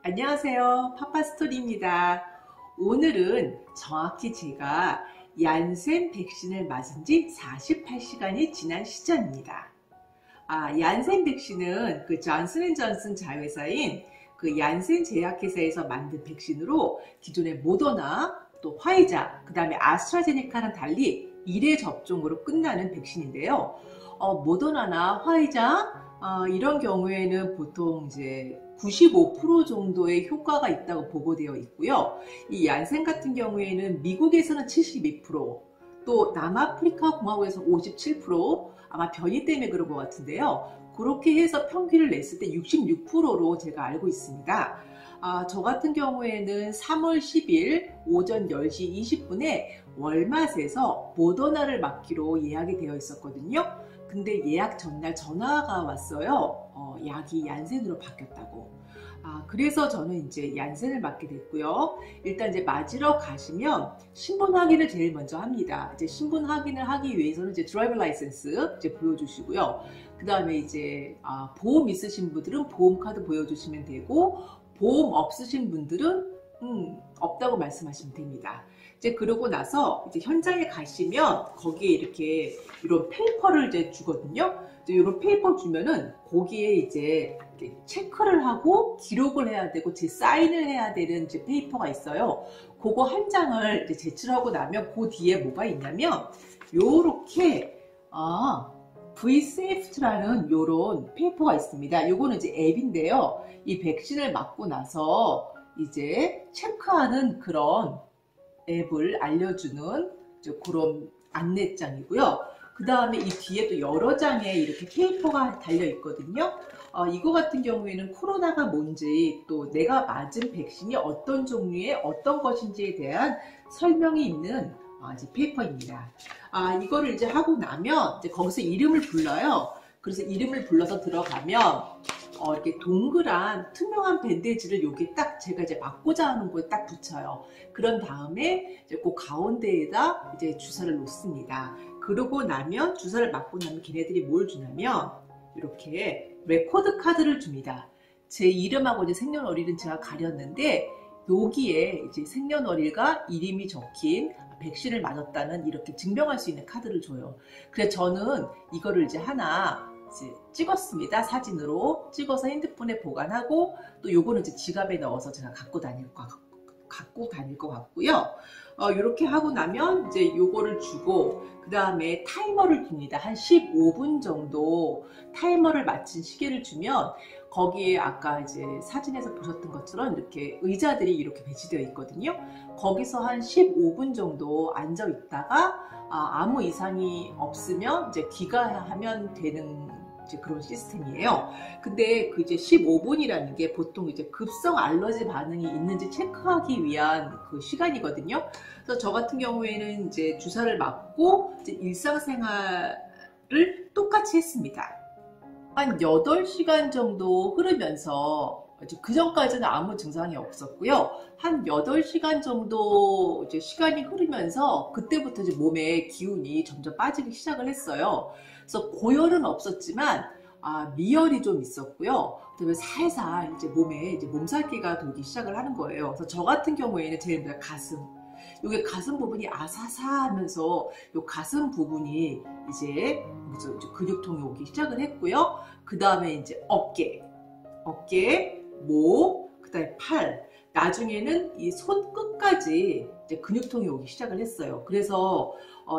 안녕하세요. 파파스토리입니다. 오늘은 정확히 제가 얀센 백신을 맞은 지 48시간이 지난 시점입니다. 얀센 백신은 그 존슨앤존슨 자회사인 그 얀센 제약회사에서 만든 백신으로 기존의 모더나, 또 화이자, 그 다음에 아스트라제네카랑 달리 1회 접종으로 끝나는 백신인데요. 모더나나 화이자, 이런 경우에는 보통 이제 95% 정도의 효과가 있다고 보고되어 있고요. 이 얀센 같은 경우에는 미국에서는 72%, 또 남아프리카 공화국에서 57%, 아마 변이 때문에 그런 것 같은데요. 그렇게 해서 평균을 냈을 때 66%로 제가 알고 있습니다. 저 같은 경우에는 3월 10일 오전 10시 20분에 월마트에서 모더나를 맞기로 예약이 되어 있었거든요. 근데 예약 전날 전화가 왔어요. 약이 얀센으로 바뀌었다고. 그래서 저는 이제 얀센을 맞게 됐고요. 일단 이제 맞으러 가시면 신분 확인을 제일 먼저 합니다. 이제 신분 확인을 하기 위해서는 이제 드라이버 라이센스 이제 보여주시고요. 그 다음에 이제 보험 있으신 분들은 보험 카드 보여주시면 되고, 보험 없으신 분들은 없다고 말씀하시면 됩니다. 이제 그러고 나서 이제 현장에 가시면 거기에 이렇게 이런 페이퍼를 이제 주거든요. 이제 이런 페이퍼 주면은 거기에 이제 체크를 하고 기록을 해야 되고 제 사인을 해야 되는 이제 페이퍼가 있어요. 그거 한 장을 이제 제출하고 나면 그 뒤에 뭐가 있냐면 요렇게 Vsafety라는 요런 페이퍼가 있습니다. 요거는 이제 앱인데요. 이 백신을 맞고 나서 이제 체크하는 그런 앱을 알려주는 그런 안내장이고요. 그 다음에 이 뒤에 또 여러 장의 이렇게 페이퍼가 달려 있거든요. 이거 같은 경우에는 코로나가 뭔지, 또 내가 맞은 백신이 어떤 종류의 어떤 것인지에 대한 설명이 있는 이제 페이퍼입니다. 이거를 이제 하고 나면 이제 거기서 이름을 불러요. 그래서 이름을 불러서 들어가면 이렇게 동그란 투명한 밴드지를 여기 딱 제가 이제 맞고자 하는 곳에 딱 붙여요. 그런 다음에 이제 그 가운데에다 이제 주사를 놓습니다. 그러고 나면 주사를 맞고 나면 걔네들이 뭘 주냐면 이렇게 레코드 카드를 줍니다. 제 이름하고 이제 생년월일은 제가 가렸는데 여기에 이제 생년월일과 이름이 적힌 백신을 맞았다는 이렇게 증명할 수 있는 카드를 줘요. 그래서 저는 이거를 이제 하나 찍었습니다. 사진으로 찍어서 핸드폰에 보관하고, 또 요거는 이제 지갑에 넣어서 제가 갖고 다닐 것 같고요. 이렇게 하고 나면 이제 요거를 주고, 그 다음에 타이머를 줍니다. 한 15분 정도 타이머를 마친 시계를 주면 거기에 아까 이제 사진에서 보셨던 것처럼 이렇게 의자들이 이렇게 배치되어 있거든요. 거기서 한 15분 정도 앉아 있다가 아무 이상이 없으면 이제 귀가하면 되는 이제 그런 시스템이에요. 근데 그 이제 15분이라는 게 보통 이제 급성 알러지 반응이 있는지 체크하기 위한 그 시간이거든요. 그래서 저 같은 경우에는 이제 주사를 맞고 이제 일상생활을 똑같이 했습니다. 한 8시간 정도 흐르면서 그 전까지는 아무 증상이 없었고요. 한 8시간 정도 이제 시간이 흐르면서 그때부터 이제 몸에 기운이 점점 빠지기 시작을 했어요. 그래서 고열은 없었지만 미열이 좀 있었고요. 그다음에 살살 이제 몸에 이제 몸살기가 돌기 시작을 하는 거예요. 그래서 저 같은 경우에는 제일 먼저 가슴, 요게 가슴 부분이 아사사하면서 요 가슴 부분이 이제 근육통이 오기 시작을 했고요. 그 다음에 이제 어깨, 목, 그 다음에 팔, 나중에는 이 손끝까지 이제 근육통이 오기 시작을 했어요. 그래서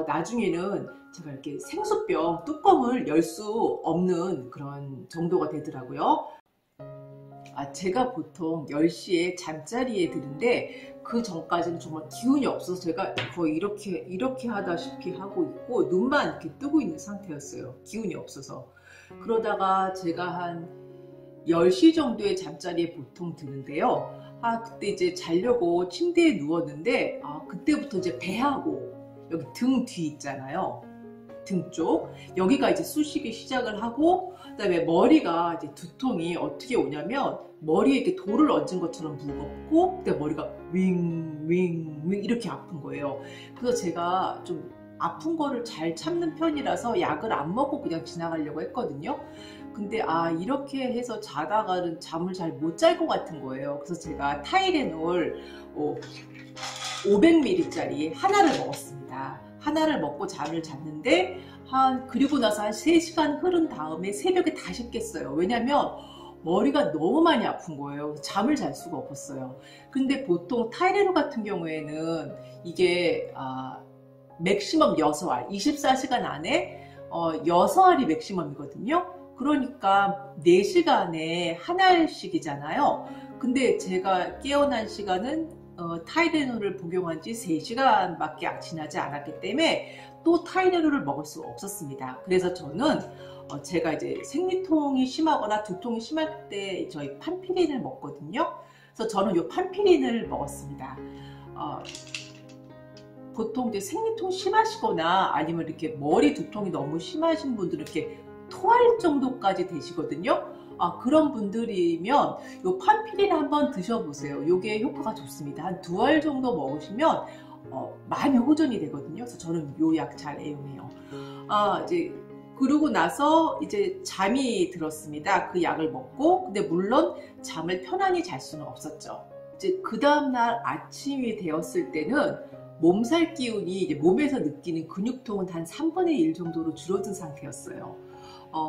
나중에는 제가 이렇게 생수병 뚜껑을 열 수 없는 그런 정도가 되더라고요. 제가 보통 10시에 잠자리에 드는데 그 전까지는 정말 기운이 없어서 제가 거의 이렇게 하다시피 하고 있고 눈만 이렇게 뜨고 있는 상태였어요. 기운이 없어서. 그러다가 제가 한 10시 정도의 잠자리에 보통 드는데요. 그때 이제 자려고 침대에 누웠는데 그때부터 이제 배하고 여기 등 뒤 있잖아요. 등 쪽 여기가 이제 쑤시기 시작을 하고, 그다음에 머리가 이제 두통이 어떻게 오냐면 머리에 이렇게 돌을 얹은 것처럼 무겁고, 그다음에 머리가 윙 이렇게 아픈 거예요. 그래서 제가 좀 아픈 거를 잘 참는 편이라서 약을 안 먹고 그냥 지나가려고 했거든요. 근데 이렇게 해서 자다가는 잠을 잘 못 잘 것 같은 거예요. 그래서 제가 타이레놀 500ml짜리 하나를 먹었습니다. 하나를 먹고 잠을 잤는데 그리고 나서 한 3시간 흐른 다음에 새벽에 다시 깼어요. 왜냐면 머리가 너무 많이 아픈 거예요. 잠을 잘 수가 없었어요. 근데 보통 타이레놀 같은 경우에는 이게 맥시멈 6알, 24시간 안에 6알이 맥시멈이거든요. 그러니까 4시간에 한 알씩이잖아요. 근데 제가 깨어난 시간은 타이레놀을 복용한 지 3시간밖에 지나지 않았기 때문에 또 타이레놀을 먹을 수가 없었습니다. 그래서 저는 제가 이제 생리통이 심하거나 두통이 심할 때 저희 판피린을 먹거든요. 그래서 저는 이 판피린을 먹었습니다. 보통 이제 생리통 심하시거나 아니면 이렇게 머리 두통이 너무 심하신 분들은 이렇게 토할 정도까지 되시거든요. 그런 분들이면 이 판피린 한번 드셔보세요. 이게 효과가 좋습니다. 한 2알 정도 먹으시면 많이 호전이 되거든요. 그래서 저는 이 약 잘 애용해요. 이제 그러고 나서 이제 잠이 들었습니다. 그 약을 먹고. 근데 물론 잠을 편안히 잘 수는 없었죠. 이제 그 다음날 아침이 되었을 때는 몸살 기운이 이제 몸에서 느끼는 근육통은 한 3분의 1 정도로 줄어든 상태였어요.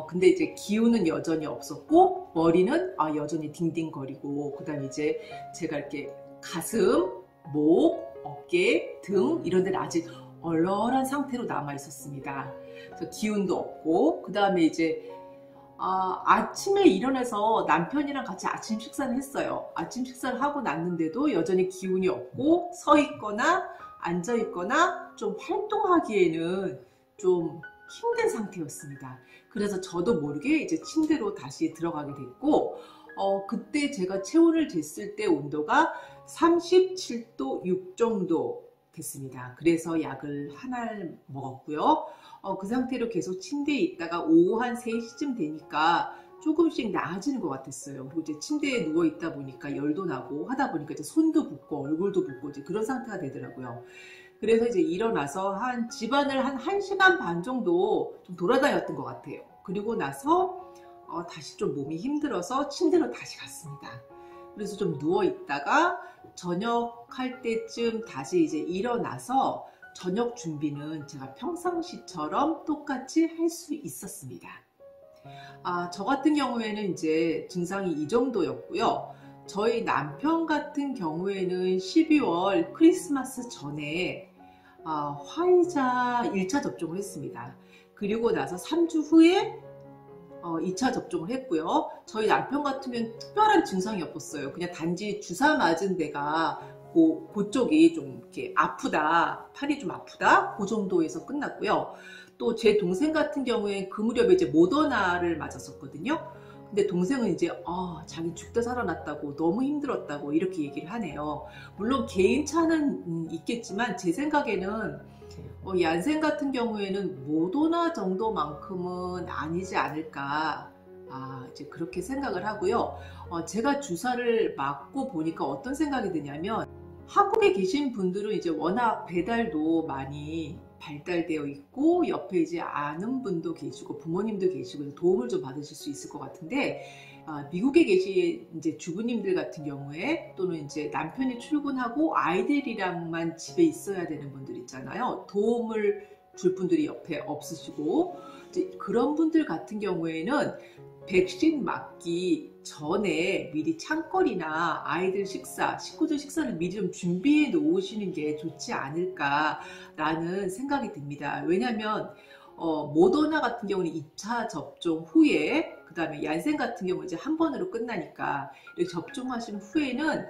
근데 이제 기운은 여전히 없었고 머리는 여전히 딩딩거리고, 그 다음에 이제 제가 이렇게 가슴, 목, 어깨, 등 이런 데는 아직 얼얼한 상태로 남아 있었습니다. 그래서 기운도 없고, 그 다음에 이제 아침에 일어나서 남편이랑 같이 아침 식사를 했어요. 아침 식사를 하고 났는데도 여전히 기운이 없고 서 있거나 앉아 있거나 좀 활동하기에는 좀 힘든 상태였습니다. 그래서 저도 모르게 이제 침대로 다시 들어가게 됐고, 그때 제가 체온을 쟀을 때 온도가 37도 6 정도 됐습니다. 그래서 약을 하나를 먹었고요. 그 상태로 계속 침대에 있다가 오후 한 3시쯤 되니까 조금씩 나아지는 것 같았어요. 그리고 이제 침대에 누워 있다 보니까 열도 나고 하다 보니까 이제 손도 붓고 얼굴도 붓고 이제 그런 상태가 되더라고요. 그래서 이제 일어나서 집안을 한 1시간 반 정도 좀 돌아다녔던 것 같아요. 그리고 나서 다시 좀 몸이 힘들어서 침대로 다시 갔습니다. 그래서 좀 누워 있다가 저녁 할 때쯤 다시 이제 일어나서 저녁 준비는 제가 평상시처럼 똑같이 할 수 있었습니다. 저 같은 경우에는 이제 증상이 이 정도였고요. 저희 남편 같은 경우에는 12월 크리스마스 전에 화이자 1차 접종을 했습니다. 그리고 나서 3주 후에 2차 접종을 했고요. 저희 남편 같으면 특별한 증상이 없었어요. 그냥 단지 주사 맞은 데가 그쪽이 좀 이렇게 아프다, 팔이 좀 아프다, 그 정도에서 끝났고요. 또 제 동생 같은 경우에 그 무렵에 이제 모더나를 맞았었거든요. 근데 동생은 이제 자기 죽다 살아났다고 너무 힘들었다고 이렇게 얘기를 하네요. 물론 개인차는 있겠지만 제 생각에는 얀센 같은 경우에는 모더나 정도만큼은 아니지 않을까, 이제 그렇게 생각을 하고요. 제가 주사를 맞고 보니까 어떤 생각이 드냐면, 한국에 계신 분들은 이제 워낙 배달도 많이 발달되어 있고 옆에 이제 아는 분도 계시고 부모님도 계시고 도움을 좀 받으실 수 있을 것 같은데, 미국에 계신 이제 주부님들 같은 경우에 또는 이제 남편이 출근하고 아이들이랑만 집에 있어야 되는 분들 있잖아요. 도움을 줄 분들이 옆에 없으시고, 이제 그런 분들 같은 경우에는 백신 맞기 전에 미리 창거리나 아이들 식사, 식구들 식사를 미리 좀 준비해 놓으시는 게 좋지 않을까라는 생각이 듭니다. 왜냐하면 모더나 같은 경우는 2차 접종 후에, 그 다음에 얀센 같은 경우는 이제 한 번으로 끝나니까 이렇게 접종하신 후에는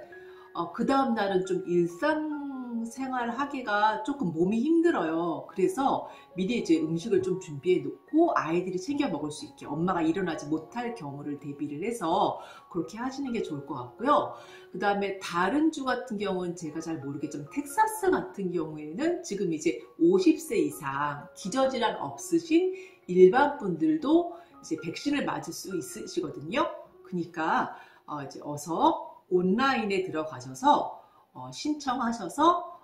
그 다음 날은 좀 일상생활 하기가 조금 몸이 힘들어요. 그래서 미리 이제 음식을 좀 준비해 놓고 아이들이 챙겨 먹을 수 있게, 엄마가 일어나지 못할 경우를 대비를 해서 그렇게 하시는 게 좋을 것 같고요. 그 다음에 다른 주 같은 경우는 제가 잘 모르겠지만 텍사스 같은 경우에는 지금 이제 50세 이상 기저질환 없으신 일반 분들도 이제 백신을 맞을 수 있으시거든요. 그러니까 이제 어서 온라인에 들어가셔서 신청하셔서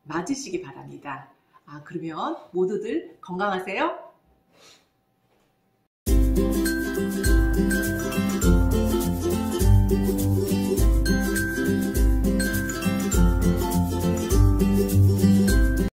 맞으시기 바랍니다. 그러면 모두들 건강하세요.